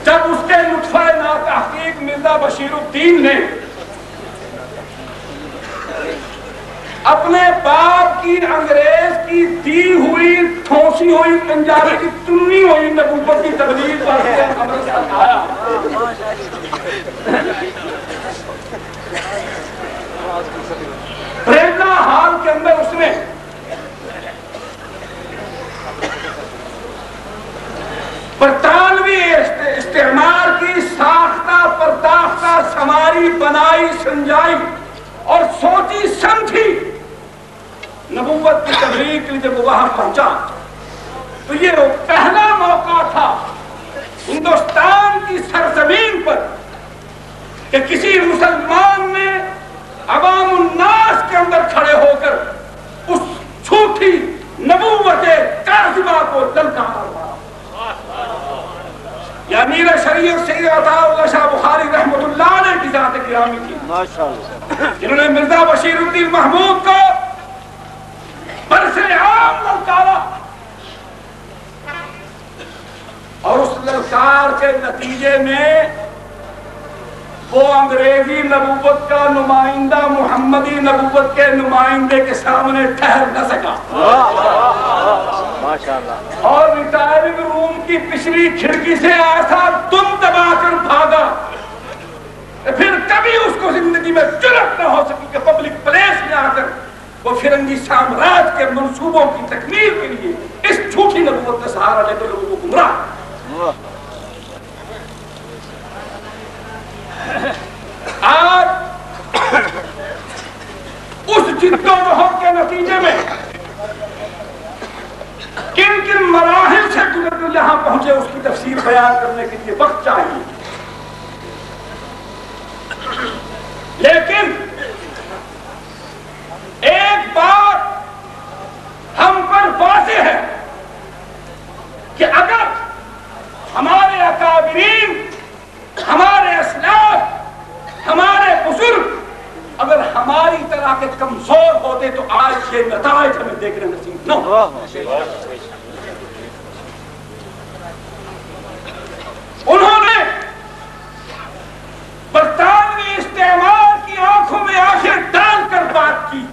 جب اس کے نطفہ ناتحقیق مرزا بشیر الدین نے اپنے باپ کی انگریز کی دی ہوئی ٹھونسی ہوئی پنجابی کی تنی ہوئی نبوت کی تبلیغ پر امرتسر آیا، پریرنا ہال کے اندر اس نے برطانوی استعمار کی ساختہ پرداختہ سنواری بنائی سمجھائی اور سوچی سمجھی نبوت کی تبلیغ کے لیے جب وہ وہاں پہنچا تو یہ وہ پہلا موقع تھا ہندوستان کی سرزمین پر کہ کسی مسلمان نے عوام الناس کے اندر کھڑے ہو کر اس جھوٹی نبوت کاذبہ کو للکارا۔ یہ امیر شریعت سید عطا اللہ شاہ بخاری رحمۃ اللہ علیہ کی ذات گرامی تھی، جنہوں نے مرزا بشیر الدین محمود کو برسر عام للکارا، اور اس للکار کے نتیجے میں وہ انگریزی نبوت کا نمائندہ محمدی نبوت کے نمائندے کے سامنے ٹھہر نہ سکا، اور ریٹائرنگ روم کی پچھلی کھڑکی سے ایسا دم دبا کر بھاگا پھر کبھی اس کو زندگی میں جرأت نہ ہو سکی کہ پبلک پلیس میں آ کر وہ فرنگی سامراج کے منصوبوں کی تکمیل کے لیے اس جھوٹی نبوت کا سہارا لے کر لوگوں کو گمراہ۔ آج اس جدوجہد کے نتیجے میں کن کن مراحل سے گزر کر یہاں پہنچے اس کی تفسیر بیان کرنے کے لیے وقت چاہیے، لیکن ایک بات ہم پر واضح ہے کہ اگر ہمارے اکابرین، ہمارے اسلاف، ہمارے بزرگ اگر ہماری طرح کے کمزور ہوتے تو آج یہ نتائج ہمیں دیکھنے نصیب نہ ہوتے۔ انہوں نے برطانوی استعمار کی آنکھوں میں آنکھیں ڈال کر بات کی،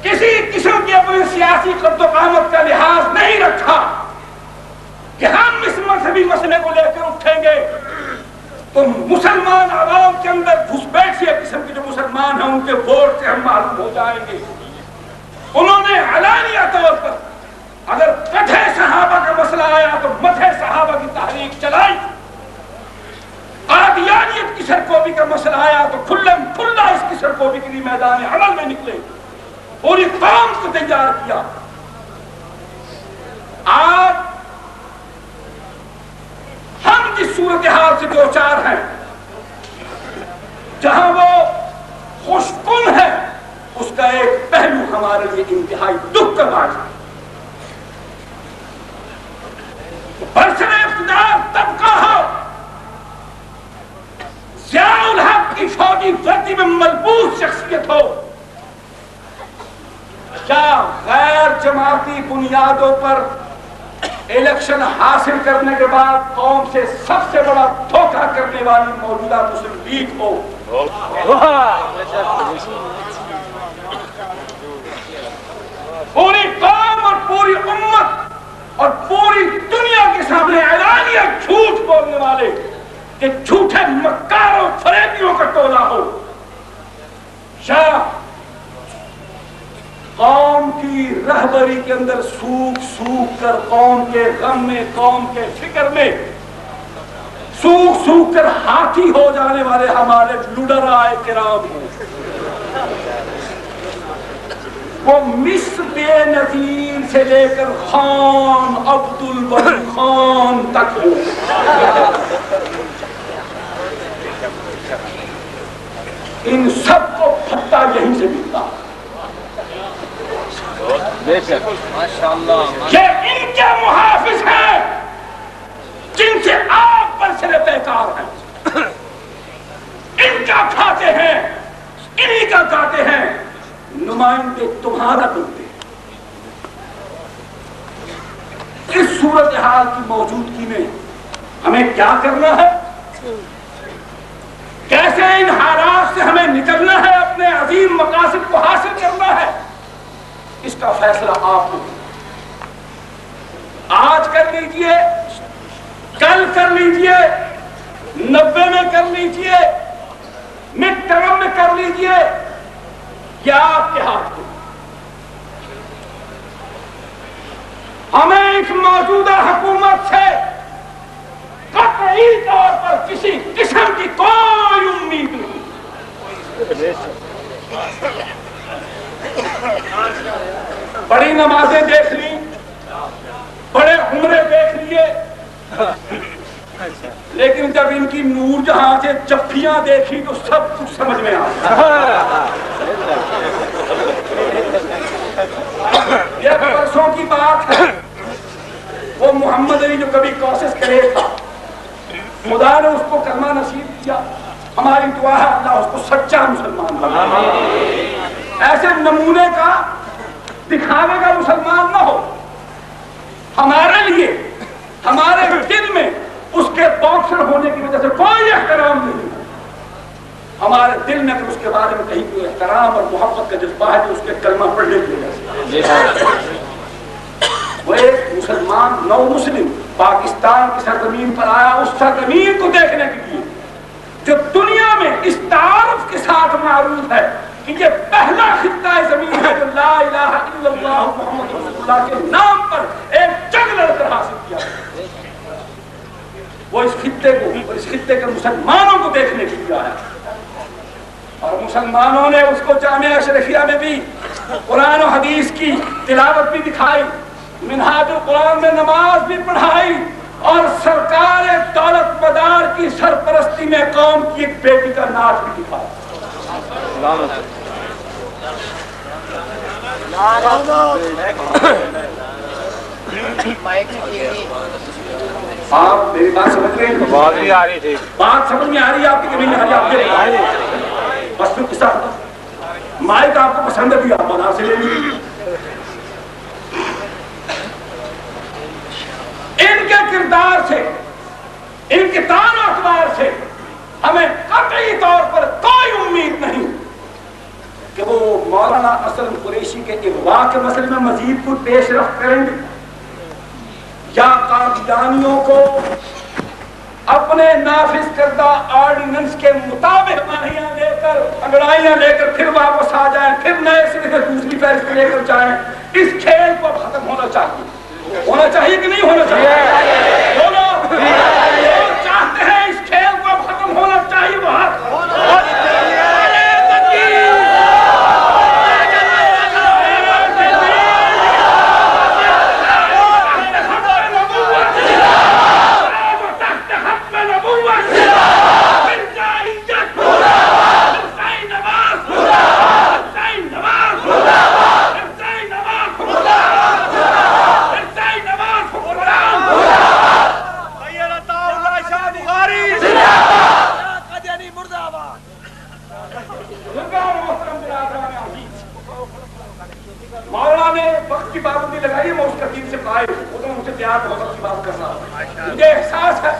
کسی قسم کی اپنی سیاسی قد و قامت کا لحاظ نہیں رکھا کہ ہم اس مذہبی مسئلے کو لے کر اٹھیں گے تو مسلمان عوام کے اندر گھسپیٹھیے قسم کے جو مسلمان ہیں ان کے ووٹ سے ہم معلوم ہو جائیں گے۔ انہوں نے علانیہ طور پر اگر مدح صحابہ کا مسئلہ آیا تو مدح صحابہ کی تحریک چلائی، قادیانیت کی سرکوبی کا مسئلہ آیا تو کھلم کھلا اس کی سرکوبی کے لیے میدان عمل میں نکلے، پوری قوم کو تیار کیا۔ آج ہم جس صورتحال سے دو چار ہیں جہاں وہ خوشکن ہے، اس کا ایک پہلو ہمارے لیے انتہائی دکھ کا باعث ہے۔ برسر اقتدار طبقہ ہو، ضیاء الحق کی فوجی وردی میں ملبوس شخصیت ہو، کیا غیر جماعتی بنیادوں پر الیکشن حاصل کرنے کے بعد قوم سے سب سے بڑا دھوکہ کرنے والی موجودہ مسلم لیگ ہو، پوری قوم اور پوری امت اور پوری دنیا کے سامنے اعلانیہ جھوٹ بولنے والے کہ جھوٹے مکاروں فریبیوں کا ٹولہ ہو، یا قوم کی رہبری کے اندر سوکھ سوکھ کر قوم کے غم میں، قوم کے فکر میں سوکھ سوکھ کر ہاتھی ہو جانے والے ہمارے لڈرائے کرام ہیں، وہ مصر بے نظیر سے لے کر خان عبد البری خان تک ہو، ان سب کو پھٹا یہیں سے ملتا۔ یہ ان کے محافظ ہیں جن سے آپ پر سرے بیکار ہیں، ان کا کھاتے ہیں، انہی کا کھاتے ہیں، نمائندے تمہارا بنتے ہیں۔ صورتحال کی موجودگی میں ہمیں کیا کرنا ہے، کیسے ان حالات سے ہمیں نکلنا ہے، اپنے عظیم مقاصد کو حاصل کرنا ہے، اس کا فیصلہ آپ کو آج کر لیجئے، کل کر لیجئے، 90 میں کر لیجئے، مڈ ٹرم میں کر لیجئے، یا آپ کے ہاتھ میں۔ ہمیں اس موجودہ حکومت سے قطعی طور پر کسی قسم کی کوئی امید نہیں۔ بڑی نمازیں دیکھ لی، بڑے عمرے دیکھ لیے، لیکن جب ان کی نور جہاں سے جفیاں دیکھی تو سب کچھ سمجھ میں آ گیا۔ یہ برسوں کی بات ہے، وہ محمد علی جو کبھی کوشش کرے تھا، خدا نے اس کو کلمہ نصیب کیا۔ ہماری دعا ہے اللہ اس کو سچا مسلمان بنائے، ایسے نمونے کا دکھاوے کا مسلمان نہ ہو۔ ہمارے لیے ہمارے دل میں اس کے باکسر ہونے کی وجہ سے کوئی احترام نہیں، ہمارے دل میں اگر اس کے بارے میں کہیں کوئی احترام اور محبت کا جذبہ ہے تو اس کے کلمہ پڑھنے کی وجہ سے۔ وہ ایک مسلمان نو مسلم پاکستان کی سرزمین پر آیا، اس سرزمین کو دیکھنے کے لیے جو دنیا میں اس تعارف کے ساتھ معروف ہے کہ یہ پہلا خطہ زمین ہے جو لا الہ الا اللہ محمد رسول اللہ کے نام پر ایک جنگ لڑ کر حاصل کیا۔ وہ اس خطے کو اور اس خطے کے مسلمانوں کو دیکھنے کے لیے آیا، اور مسلمانوں نے اس کو جامعہ اشرفیہ میں بھی قرآن و حدیث کی تلاوت بھی دکھائی، منہاج القرآن میں نماز بھی پڑھائی، اور سرکار دولت مدار کی سرپرستی میں قوم کی ایک بیٹی کا ناچ بھی دکھایا۔ آپ میری بات سمجھ رہے ہیں؟ بات نہیں آ رہی تھی، بات سمجھ میں آ رہی ہے آپ کی کہ نہیں آ رہی؟ آپ کے بس تو قصہ مائک آپ کو پسند بھی آپ بنا سے لے لیجیے۔ ان کے کردار سے، ان کے تان و اخبار سے ہمیں قطعی طور پر کوئی امید نہیں کہ وہ مولانا اسلم قریشی کے اغوا کے مسئلے میں مزید کچھ پیش رفت کریں گے، یا قادیانیوں کو اپنے نافذ کردہ آرڈیننس کے مطابق ماہیاں لے کر، انگڑائیاں لے کر پھر واپس آ جائیں، پھر نئے سرے سے دوسری فہرست لے کر جائیں۔ اس کھیل کو اب ختم ہونا چاہیے کہ نہیں ہونا چاہیے؟ بولو، جو چاہتے ہیں اس کھیل کو اب ختم ہونا چاہیے وہ ہاتھ مجھے احساس ہے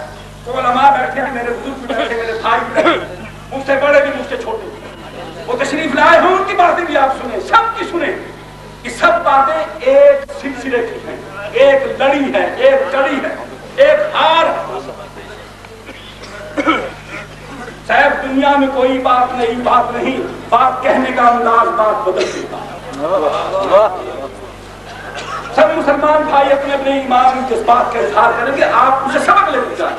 کہ علماء بیٹھے ہیں، میرے بزرگ بھی بیٹھے، میرے بھائی بھی بیٹھے، مجھ سے بڑے بھی مجھ سے چھوٹے بھی، وہ تشریف لائے ہیں، ان کی باتیں بھی آپ سنیں، سب کی سنیں۔ یہ سب باتیں ایک سلسلے کی ہیں، ایک لڑی ہے، ایک کڑی ہے، ایک ہار ہے۔ صاحب دنیا میں کوئی بات نہیں، بات نہیں، بات کہنے کا انداز بات بدل دیتا ہے۔ سب مسلمان بھائی اپنے اپنے ایمان کے جذبات کا اظہار کریں گے، آپ مجھے سبق لے جائیں۔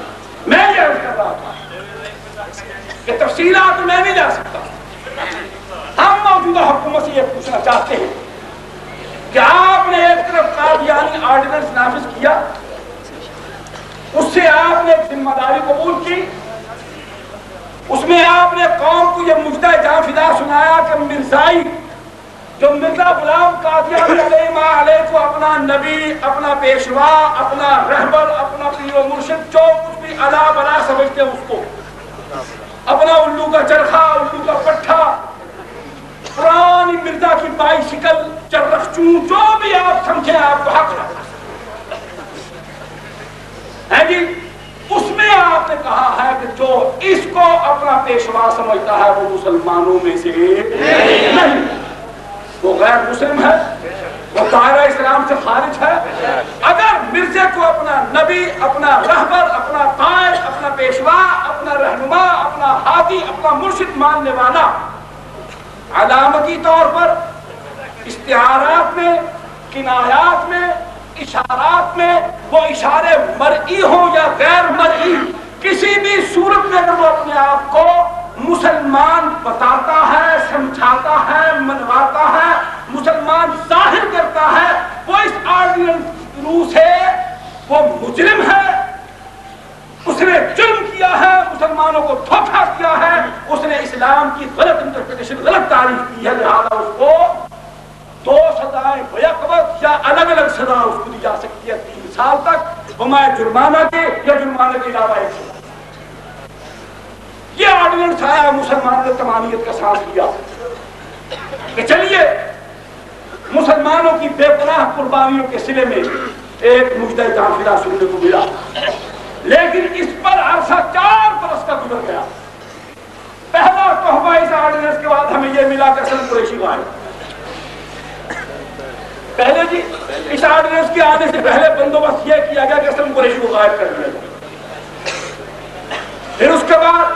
میں یہ عرض کر رہا تھا کہ تفصیلات میں نہیں جا سکتا۔ ہم موجودہ حکومت سے یہ پوچھنا چاہتے ہیں کہ آپ نے ایک طرف قادیانی آرڈیننس نافذ کیا، اس سے آپ نے ایک ذمہ داری قبول کی، اس میں آپ نے قوم کو یہ مجدہ جاں فدا سنایا کہ مرزائی جو مرزا غلام قادیانی علیہ کو اپنا نبی، اپنا پیشوا، اپنا رہبر، اپنا پیر و مرشد، جو کچھ بھی الا بلا سمجھتے ہیں، اس کو اپنا الو کا چرخا، الو کا پٹھا، پرانی مرزا کی بائی شکل، چرخ چون، جو بھی آپ سمجھیں آپ کو حق ہے، اس کو اپنا پیشوا سمجھتا ہے وہ مسلمانوں میں سے نہیں، وہ غیر مسلم ہے، وہ دائرہ اسلام سے خارج ہے۔ اگر مرزے کو اپنا نبی، اپنا رہبر، اپنا قائد، اپنا پیشوا، اپنا رہنما، اپنا ہادی، اپنا مرشد ماننے والا علامتی طور پر استعارات میں، کنایات میں، اشارات میں، وہ اشارے مرئی ہوں یا غیر مرئی، کسی بھی صورت میں اگر وہ اپنے آپ کو مسلمان بتاتا ہے، سمجھاتا ہے، منواتا ہے، مسلمان ظاہر کرتا ہے، وہ اس آرڈیننس روح سے وہ مجرم ہے، اس نے جرم کیا ہے، مسلمانوں کو دھوکہ کیا ہے، اس نے اسلام کی غلط انٹرپریٹیشن، غلط تعریف کی ہے، لہذا اس کو 2 سزائیں بیک وقت یا الگ الگ سزا اس کو دی جا سکتی ہے 3 سال تک، بمائے جرمانہ کے یا جرمانہ کے علاوہ ایک سزا۔ یہ آرڈیننس آیا، مسلمانوں نے تمامیت کا سانس لیا کہ چلیے مسلمانوں کی بے پناہ قربانیوں کے سلے میں ایک مجدہ کافرہ سننے کو ملا، لیکن اس پر عرصہ 4 برس کا گزر گیا۔ پہلا تحفہ اس آرڈیننس کے بعد ہمیں یہ ملا کہ اسلم قریشی غائب۔ پہلے جی اس آرڈیننس کے آنے سے پہلے بندوبست یہ کیا گیا کہ اسلم قریشی کو غائب کر دیا جائے۔ پھر اس کے بعد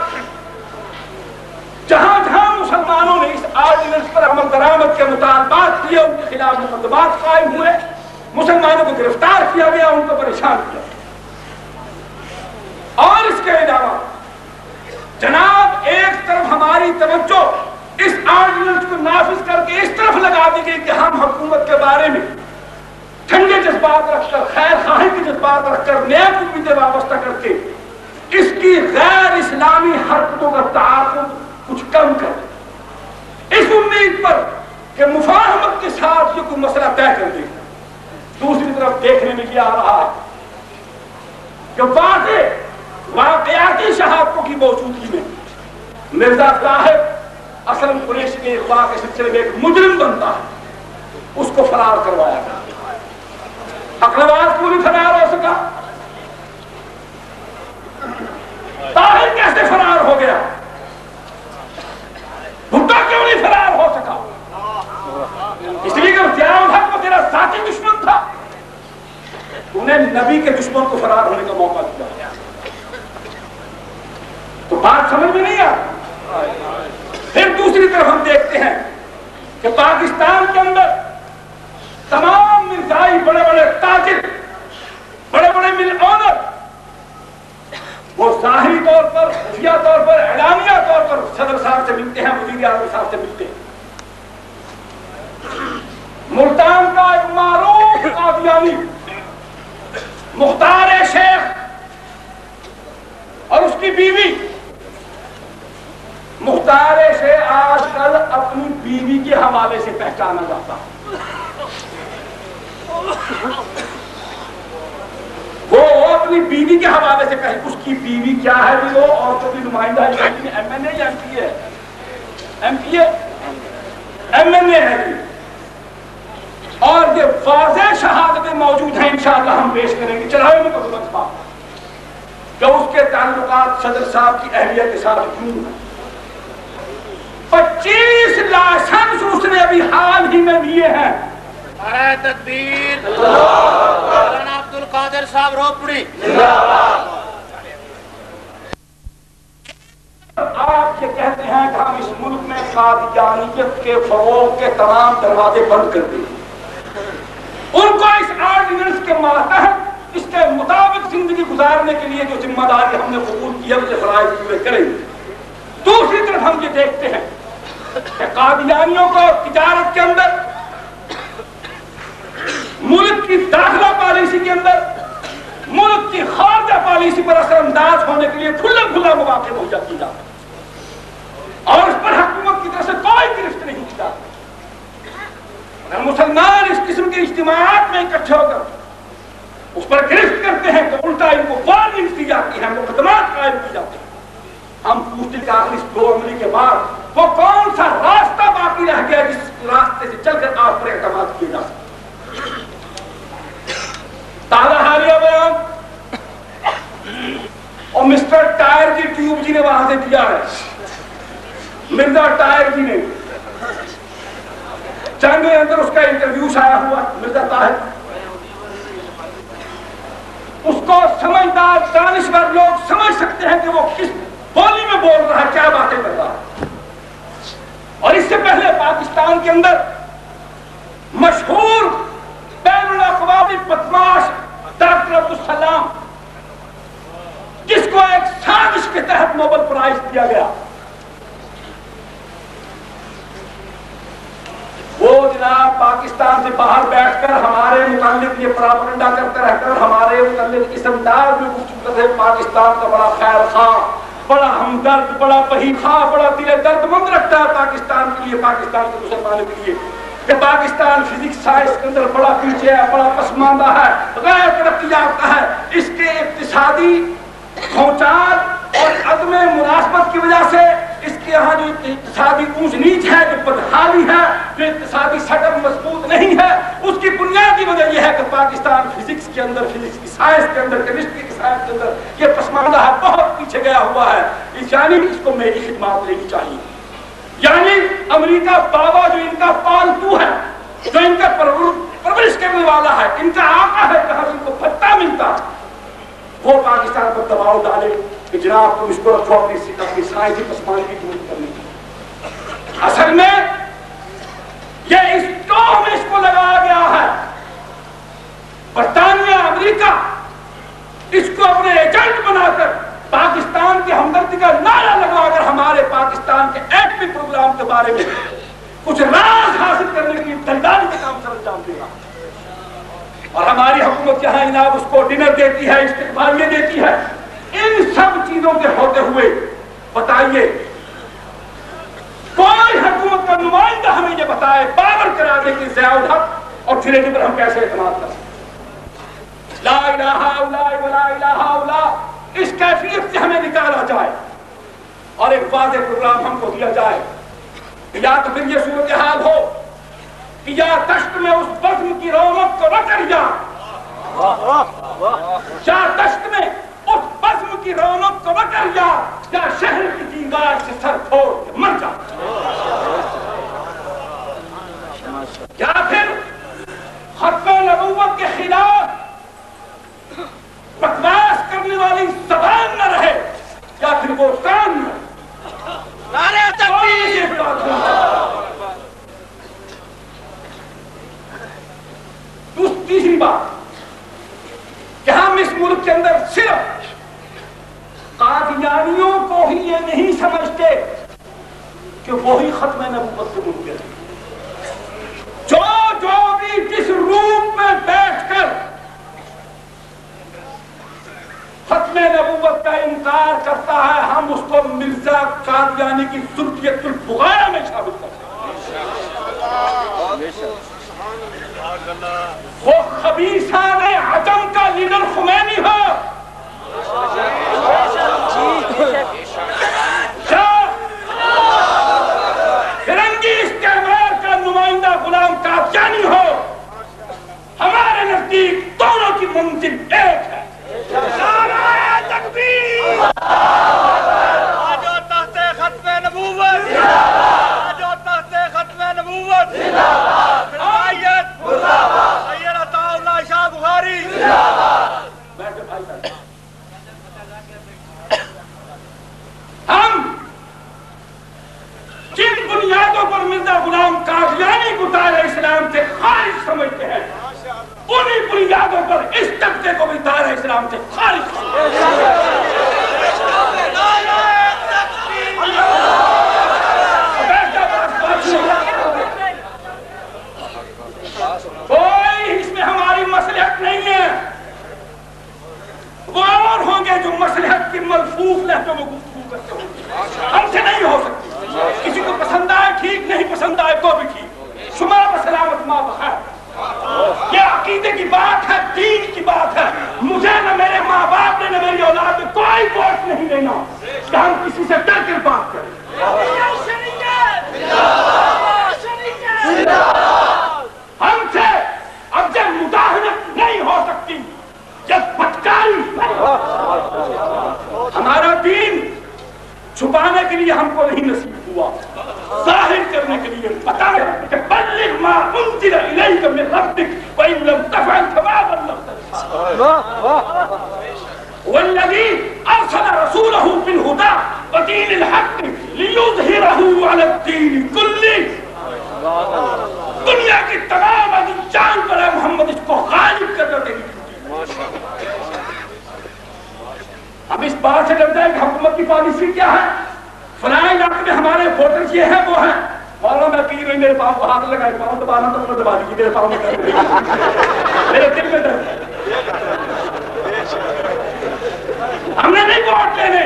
جہاں جہاں مسلمانوں نے اس آرڈیننس پر عمل درآمد کے مطالبات کیے، ان کے خلاف مقدمات قائم ہوئے، مسلمانوں کو گرفتار کیا گیا، ان کو پریشان کیا۔ اور اس کے علاوہ جناب ایک طرف ہماری توجہ اس آرڈیننس کو نافذ کر کے اس طرف لگا دی گئی کہ ہم حکومت کے بارے میں ٹھنڈے جذبات رکھ کر، خیر خواہی کے جذبات رکھ کر، نیک امیدیں وابستہ کر کے اس کی غیر اسلامی حرکتوں کا تعاقب کچھ کم کر، اس امید پر کہ مفاہمت کے ساتھ یہ کوئی مسئلہ طے کر دے۔ دوسری طرف دیکھنے میں یہ آ رہا ہے کہ واقعاتی شہادتوں کی موجودگی میں مرزا طاہر اسلم قریشی کے اغوا کے سلسلے میں ایک مجرم بنتا ہے، اس کو فرار کروایا گیا۔ اقلواس کیوں نہیں فرار ہو سکا؟ طاہر کیسے فرار ہو گیا؟ بھٹو کیوں نہیں فرار ہو سکا؟ اس لیے کہ ضیاء الحق وہ تیرا ذاتی دشمن تھا، انہیں نبی کے دشمن کو فرار ہونے کا موقع دیا۔ تو بات سمجھ میں نہیں آتی۔ پھر دوسری طرف ہم دیکھتے ہیں کہ پاکستان کے اندر تمام مرزائی، بڑے بڑے تاجر، بڑے بڑے مل اونر، وہ ظاہری طور پر، خفیہ طور پر، اعلانیہ طور پر صدر صاحب سے ملتے ہیں، وزیر اعظم صاحب سے ملتے ہیں۔ ملتان کا ایک معروف قادیانی مختار شیخ اور اس کی بیوی، مختار شیخ آج کل اپنی بیوی کے حوالے سے پہچانا جاتا ہے۔ وہ اپنی بیوی کے حوالے سے اس کی بیوی کیا ہے جی؟ وہ عورتوں کی نمائندہ ہے، ایم این اے یا ایم پی اے ہے جی۔ اور یہ واضح شہادتیں موجود ہیں، انشاءاللہ ہم پیش کریں گے چلاوے میں قدمت کہ اس کے تعلقات صدر صاحب کی اہلیہ کے ساتھ کیوں ہیں۔ 25 لائسنس اس نے ابھی حال ہی میں لیے ہیں۔ نعرہ تکبیر، مولانا عبد القادر صاحب روپڑی۔ آپ یہ کہتے ہیں کہ ہم اس ملک میں قادیانیت کے فروغ کے تمام دروازے بند کر دیں، ان کو اس آرڈیننس کے ماتحت اس کے مطابق زندگی گزارنے کے لیے جو ذمہ داری ہم نے قبول کی ہے اسے فرائض پورے کریں گے۔ دوسری طرف ہم یہ دیکھتے ہیں کہ قادیانیوں کو تجارت کے اندر، ملک کی داخلہ پالیسی کے اندر، ملک کی خارجہ پالیسی پر اثر انداز ہونے کے لیے کھلا مواقع مہیا کی جاتا اور اس پر حکومت کی طرف سے کوئی گرفت نہیں کی جاتی۔ اگر مسلمان اس قسم کے اجتماعات میں اکٹھے ہو کر اس پر گرفت کرتے ہیں تو الٹا ان کو وارننگ دی جاتی ہے، مقدمات قائم کی جاتے ہیں۔ ہم پوچھتے کہ آخر اس 2 عملی کے بعد وہ کون سا راستہ باقی رہ گیا جس راستے سے چل کر آپ پر اعتماد کیا جا سکتا؟ تازہ حالیہ بیان اور مسٹر ٹائر جی ٹیوب جی نے وہاں سے دیا ہے، مرزا طاہر جی نے، جنگ کے اندر اس کا انٹرویو آیا ہوا مرزا طاہر، اس کو سمجھدار دانشور لوگ سمجھ سکتے ہیں کہ وہ کس بولی میں بول رہا ہے، کیا باتیں کر رہا ہے۔ اور اس سے پہلے پاکستان کے اندر مشہور بین الاقوامی بدماش ڈاکٹر عبدالسلام، جس کو ایک سازش کے تحت نوبل پرائز دیا گیا، وہ جناب پاکستان سے باہر بیٹھ کر ہمارے متعلق یہ پراپگنڈا کرتے رہ کر ہمارے متعلق اس انداز میں گفتگو کرتے ہیں پاکستان کا بڑا خیر خواہ، بڑا ہمدرد، بڑا بہی خواہ، بڑا دل درد مند رکھتا ہے پاکستان کے لیے، پاکستان کے مسلمانوں کے لیے، کہ پاکستان فزکس سائنس کے اندر بڑا پیچھے ہے، بڑا پسماندہ ہے، غیر ترقی یافتہ ہے، اس کے اقتصادی کھوچان اور عدم مناسبت کی وجہ سے اس کے یہاں جو اقتصادی اونچ نیچ ہے، جو بدحالی ہے، جو اقتصادی سٹر مضبوط نہیں ہے، اس کی بنیادی وجہ یہ ہے کہ پاکستان فزکس کے اندر، فزکس کی سائنس کے اندر، کیمسٹری کی سائنس کے اندر یہ پسماندہ ہے، بہت پیچھے گیا ہوا ہے، یعنی اس کو میری خدمات لینی چاہیے۔ یعنی امریکہ بابا جو ان کا پالتو ہے، جو ان کا پرورش کرنے والا ہے، ان کا آقا ہے، جہاں ان کو بھتہ ملتا، وہ پاکستان پر دباؤ ڈالے کہ جناب تم اس کو رکھو اپنی سائنسی پسماندگی دور کرنے کی۔ اصل میں یہ اس ٹوہ میں اس کو لگایا گیا ہے، برطانیہ، امریکہ اس کو اپنے ایجنٹ بنا کر پاکستان کی ہمدردی کا نعرہ لگا کر ہمارے پاکستان کے ایٹمی پروگرام کے بارے میں کچھ راز حاصل کرنے کی دلدلی کا کام سر انجام دے گا۔ اور ہماری حکومت یہاں جناب اس کو ڈنر دیتی ہے، استقبالیہ دیتی ہے۔ ان سب چیزوں کے ہوتے ہوئے بتائیے کوئی حکومت کا نمائندہ ہمیں یہ بتائے، باور کرا دے کہ ضیاء الحق اور تھریڈی پر ہم کیسے اعتماد کر سکتے۔ لا الہ الا اللہ ولا الہ الا اس کیفیت سے ہمیں نکالا جائے اور ایک واضح پروگرام ہم کو دیا جائے، یا تو پھر یہ صورتحال ہو کہ یا دشت میں اس بزم کی رونق کو نہ کر جا، یا دشت میں اس بزم کی رونق کو نہ کر جا، یا شہر کی دیوار سے سر پھوڑ کے مر جا، یا پھر ختم نبوت کے خلاف بکواس کرنے والی زبان نہ رہے، یا پھر وہ کام نہ نعرہ تکبیر۔ تیسری بات کہ ہم اس ملک کے اندر صرف قادیانیوں کو ہی یہ نہیں سمجھتے کہ وہی ختم نبوت سے ممکن ہے، جو بھی جس روپ میں بیٹھ کر ختم نبوت کا انکار کرتا ہے، ہم اس کو مرزا قادیانی کی ذریت البغایا میں شامل کرتے ہیں۔ وہ خبیثان عجم کا لیڈر خمینی ہو، یا فرنگی استعمار کا نمائندہ غلام قادیانی ہو، ہمارے نزدیک دونوں کی منزل ایک ہے۔ نعرہ تکبیر۔ آجو تحت ختم نبوت، آجو تحت ختم نبوت، فرمائیت سید عطا اللہ شاہ بخاری۔ ہم جن بنیادوں پر مرزا غلام قادیانی کو دائرہ اسلام سے خارج سمجھتے ہیں، انہی بنیادوں پر اس طبقے کو بھی دائرہ اسلام سے خارج سمجھتے ہیں۔ کوئی اس میں ہماری مصلحت نہیں ہے، وہ اور ہوں گے جو مصلحت کی ملفوف لہجوں میں گفتگو کرتے ہوں گے، ہم سے نہیں ہو سکتی۔ کسی کو پسند آئے ٹھیک، نہیں پسند آئے تو بھی ٹھیک، شما بسلامت ما بخیر۔ یہ عقیدے کی بات ہے، دین کی بات ہے۔ مجھے نہ میرے ماں باپ نے نہ میری اولاد میں کوئی ووٹ نہیں دینا کہ ہم کسی سے ڈر کر بات کریں۔ ہم سے اب جب مداہنت نہیں ہو سکتی، جب پھٹکاری، ہمارا دین چھپانے کے لیے ہم کو نہیں نصیب ہوا، ظاہر کرنے کے لیے بتایا کہ بلغ ما انزل الیک من ربک وان لم تفعل فما بلغت والذی ارسل رسولہ بالہدی ودین الحق لیظہرہ علی الدین کلہ، دنیا کی تمام جان پر ہے محمد اس کو غالب کرنا تیری ڈیوٹی۔ اب اس بات سے ڈر جائے کہ حکومت کی پالیسی کیا ہے، فلاں علاقے میں ہمارے ووٹرز یہ ہیں وہ ہیں، مولانا میں پیر نہیں، میرے پاؤں کو ہاتھ لگائے، پاؤں دبانا تو میں دبا دیجیے، میرے پاؤں میں درد ہے، میرے دل میں درد ہے۔ ہم نے نہیں ووٹ لینے،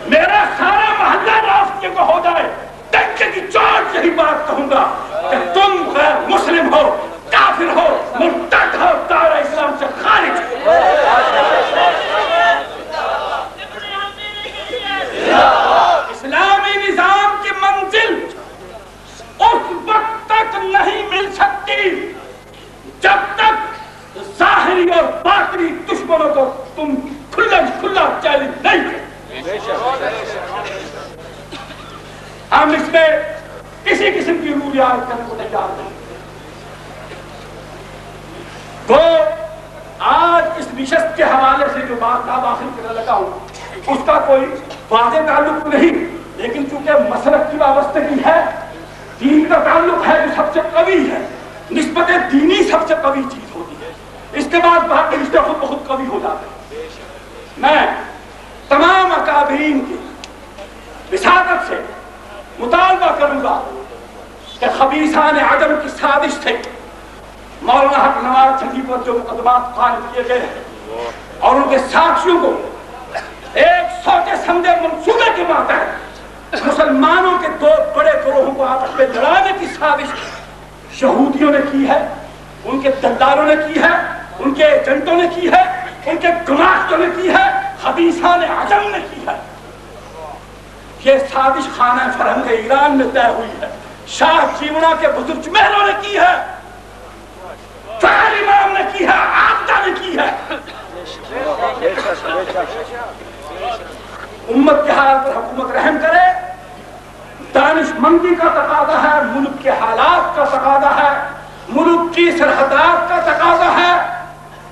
میرا سارا محلہ رافضی کو ہو جائے، ڈنکے کی چوٹ یہی بات کہوں گا کہ تم غیر مسلم ہو، کافر ہو، مرتد ہو، دائرہ اسلام سے خارج ہو۔ اسلامی نظام کی منزل اس وقت تک نہیں مل سکتی جب تک ظاہری اور باطنی دشمنوں کو تم کھلا چیلنج نہیں کرو۔ ہم اس میں کسی قسم کی رویات کرنے کو تیار نہیں۔ تو آج اس نشست کے حوالے سے جو بات داخل کرنے لگا ہوں اس کا کوئی واضح تعلق نہیں، لیکن چونکہ مسلک کی وابستگی ہے، دین کا تعلق ہے جو سب سے قوی ہے، نسبت دینی سب سے قوی چیز ہوتی ہے، اس کے بعد باقی رشتے خود بخود قوی ہو جاتے ہیں۔ میں تمام اکابرین کی وساطت سے مطالبہ کروں گا کہ خبیثان عدم کی سازش سے مولانا حق نواز شریف پر جو مقدمات قائم کیے گئے ہیں اور ان کے ساتھیوں کو ایک سوچے سمجھے منصوبے کے ماتحت مسلمانوں کے دو بڑے گروہوں کو آپس میں لڑانے کی سازش یہودیوں نے کی ہے، ان کے دلالوں نے کی ہے، ان کے ایجنٹوں نے کی ہے، ان کے گماشتوں نے کی ہے، خبیثان عجم نے کی ہے۔ یہ سازش خانہ فرہنگ ایران میں طے ہوئی ہے، شاہ جیونا کے بزرگ محلوں نے کی ہے، فہر امام نے کی ہے، عابدہ نے کی ہے۔ امت کے حال پر حکومت رحم کرے، دانش مندی کا تقاضا ہے، ملک کے حالات کا تقاضا ہے، ملک کی سرحدات کا تقاضا ہے،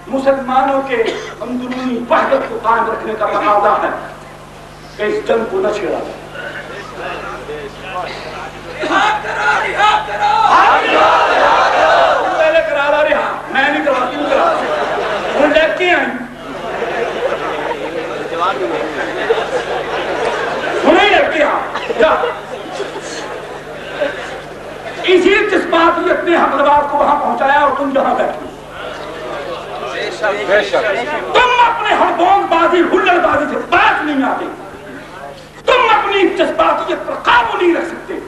مسلمانوں کے اندرونی وحدت کو قائم رکھنے کا تقاضا ہے کہ اس جنگ کو نہ چھیڑا جائے۔ پہلے کرا رہا میں نہیں کروا، کیوں کرا وہ لے کے آئیں سنیں لڑکے اسی جذباتیت نے حملوار کو وہاں پہنچایا اور تم جہاں بیٹھے تم اپنے ہڑبونگ بازی ہلڑ بازی سے بات نہیں آتے، تم اپنی جذباتیت پر قابو نہیں رکھ سکتے،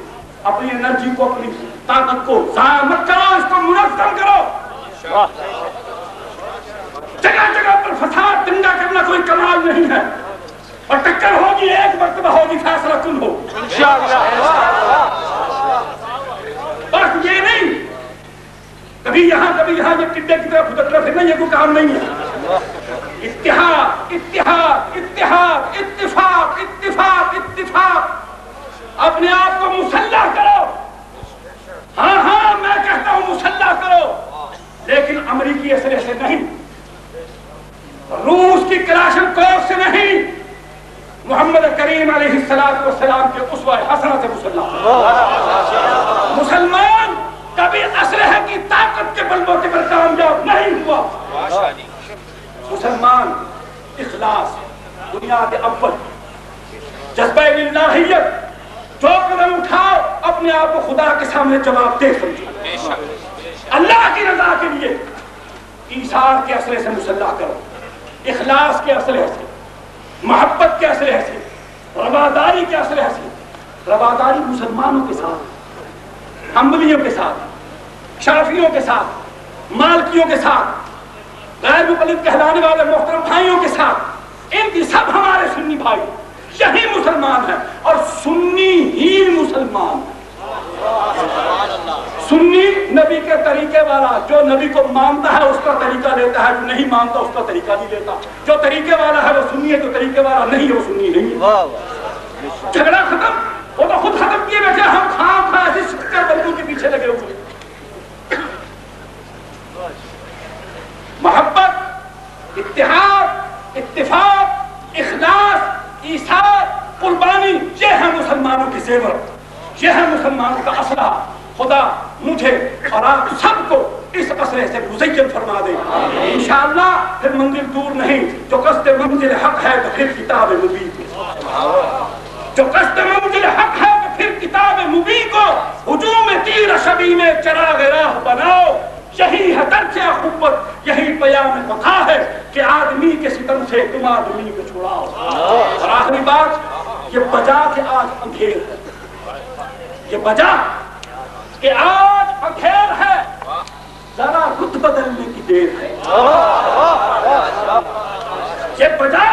اپنی انرجی کو اپنی طاقت کو ضائع مت کرو، اس کو منظم کرو۔ جگہ جگہ پر فساد دنگا کرنا کوئی کمال نہیں ہے، اور ٹکر ہوگی ایک مرتبہ ہوگی، فیصلہ کن ہو بس یہ نہیں کبھی یہاں یہ ٹڈے کی طرف ادھر طرف پھرنا، یہ کوئی کام نہیں ہے۔ اتحاد اتحاد اتحاد اتفاق اتفاق اتفاق، اپنے آپ کو مسلح کرو، ہاں میں کہتا ہوں مسلح کرو، لیکن امریکی اسلحے سے نہیں، روس کی کلاشن کوف سے نہیں، محمد کریم علیہ السلام کے اسوہ حسنہ سے مسلح کرو۔ مسلمان کبھی اسلحے کی طاقت کے بلبوتے پر کامیاب نہیں ہوا، مسلمان اخلاص بنیاد اول، جذبہ الہیت، جو قدم اٹھاؤ اپنے آپ کو خدا کے سامنے جواب دے سمجھو، اللہ کی رضا کے لیے ایثار کے اسلحے سے مسلح کرو، اخلاص کے اسلحے سے، محبت کے اسلحے سے، رواداری کے اسلحے سے، رواداری مسلمانوں کے ساتھ، حنبلیوں کے ساتھ، شافعیوں کے ساتھ، مالکیوں کے ساتھ، غیر مقلد کہلانے والے محترم بھائیوں کے ساتھ، ان کی سب ہمارے سنی بھائی، یہی مسلمان ہیں اور سنی ہی مسلمان، سنی نبی کے طریقے والا، جو نبی کو مانتا ہے اس کا طریقہ لیتا ہے، جو نہیں مانتا اس کا طریقہ نہیں لیتا. جو طریقے والا ہے وہ سنی ہے، جو طریقے والا نہیں ہے وہ سنی نہیں ہے. جھگڑا ختم، وہ تو خود ختم کیے بیٹھے، ہم خام خواہ ایسی شکر بندوں کے پیچھے لگے ہوئے. محبت، اتحاد، اتفاق، اخلاص، ایثار، قربانی، یہ ہے مسلمانوں کی زیور، یہ ہے مسلمانوں کا اسلحہ. خدا مجھے اور آپ سب کو اس اسلحے سے مزین فرما دے انشاءاللہ. پھر منزل دور نہیں، جو قصد منزل حق ہے تو پھر کتاب مبین، جو قصد منزل حق ہے تو پھر کتاب مبین کو ہجوم تیر شبی میں چراغ راہ بناؤ. یہی ہے درس اخوت، یہی پیام خدا ہے کہ آدمی کے ستم سے تم آدمی کو چھڑاؤ. اور آخری بات، یہ بجا کہ آج اندھیر ہے، یہ بجا کہ آج اندھیر ہے، ذرا رخ بدلنے کی دیر ہے. یہ بجا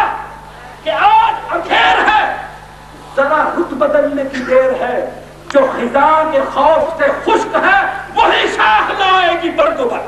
کہ آج اندھیر ہے، ذرا رخ بدلنے کی دیر ہے. جو خزاں کے خوف سے خشک ہے وہی شاخ لائے گی برگ و بر.